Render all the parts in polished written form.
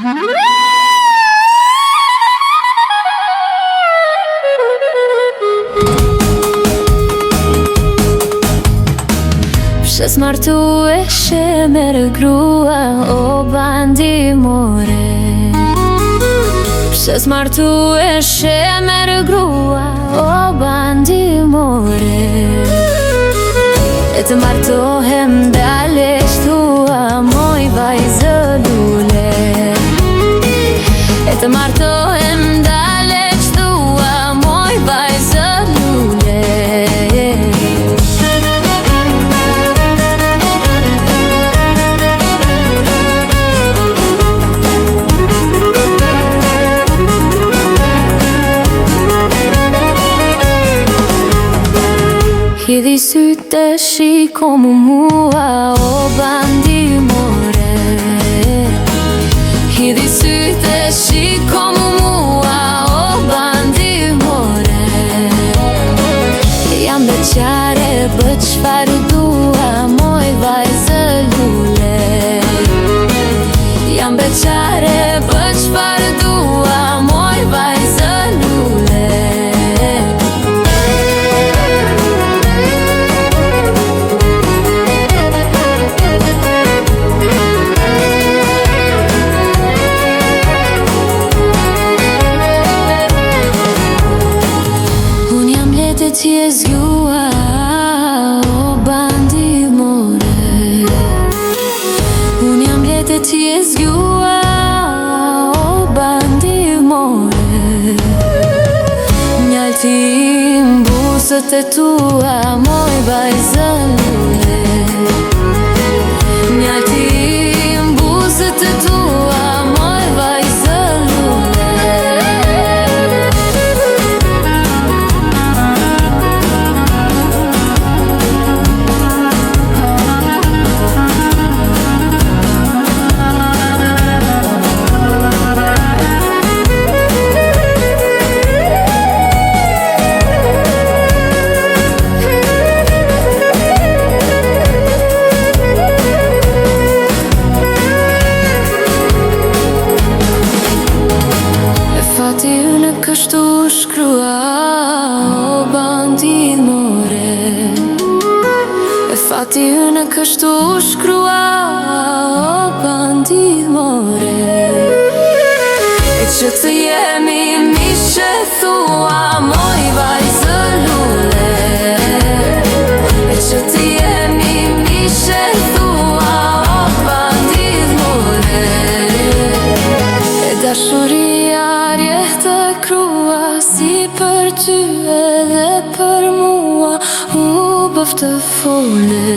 Pse s'martu eshe me rëgrua, o bandi more. Pse s'martu eshe me rëgrua, o bandi more. E të martohem dalesh tua, moj vajzë lule. E të martohem dalesh tua, moj vajzë lule. Hidhi sytë shiko mu mua, o bandi more. Hidhi sytë shiko mu mua, o bandi more. Jam beqare, bë çfarë dua, moj vajzë lule. Jam beqare, bë çfarë dua, moj vajzë lule. Ti e zgjua, o bandi more. Unë jam lete ti e zgjua, o bandi more. Njaltim busët e tua, moj vajzë lule. Njaltim busët e tua, moj vajzë lule. Fati ynë kështu shkrua, o bandit more. E fati ynë kështu shkrua, o bandit more. E që të jemi mishe thua, moj vajzë lule. E që të jemi mishe thua, o bandit more. E dashuria rjehtë krua, si për ty edhe për mua, u bëf të fole.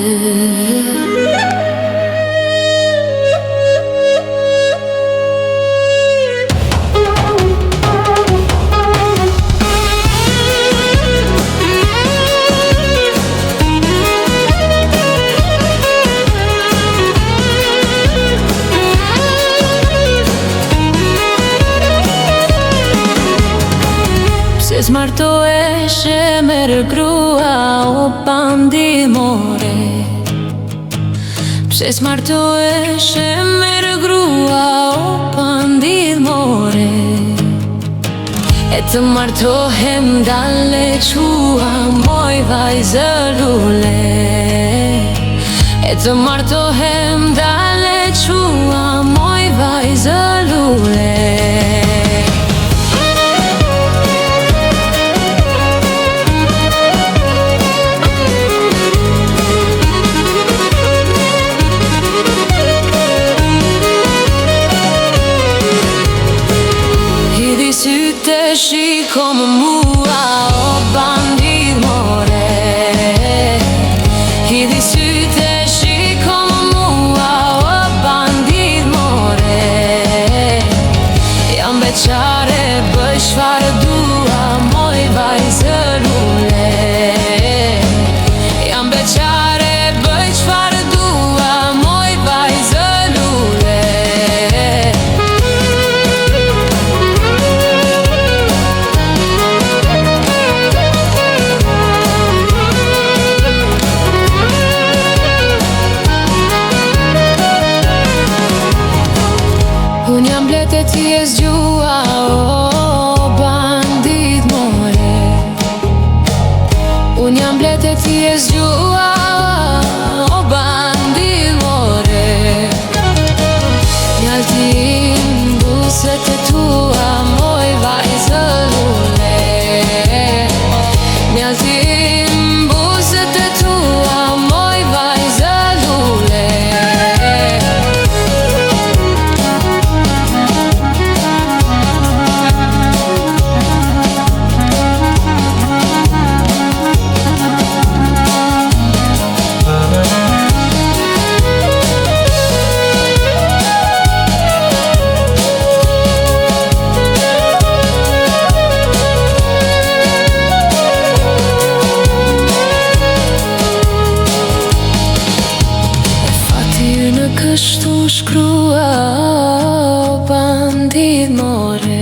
Pse s'martoheshe me rëgrua, o bandi more. Pse s'martoheshe me rëgrua, o bandi more. E të martohem dale qua, moj vajzë lule. E të martohem dale qua, moj vajzë lule. Sytë shiko më mua, o bandit more. Hidhi sytë shiko më mua, o bandit more. Jam beqare, bëj çfarë dua, moj vajzë lule. Jam beqare, bëj çfarë dua, moj vajzë lule. Unë jam blet e ti e zgjua, o bandit more. Unë jam blet e ti e zgjua, o bandit more. Njaltin buset e tua, moj vajzë lule. Njaltin buset e tua, moj vajzë lule. Kështu shkrua, o bandit more.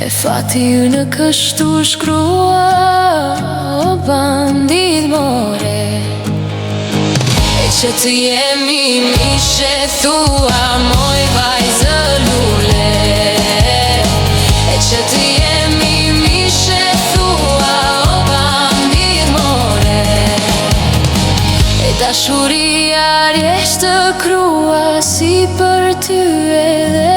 E fati në kështu shkrua, o bandit more. E që të jemi mishe thua, moj vajzë lule. E që të jemi mishe thua, o bandit more. E dashuria rjesht të krua, si për ty edhe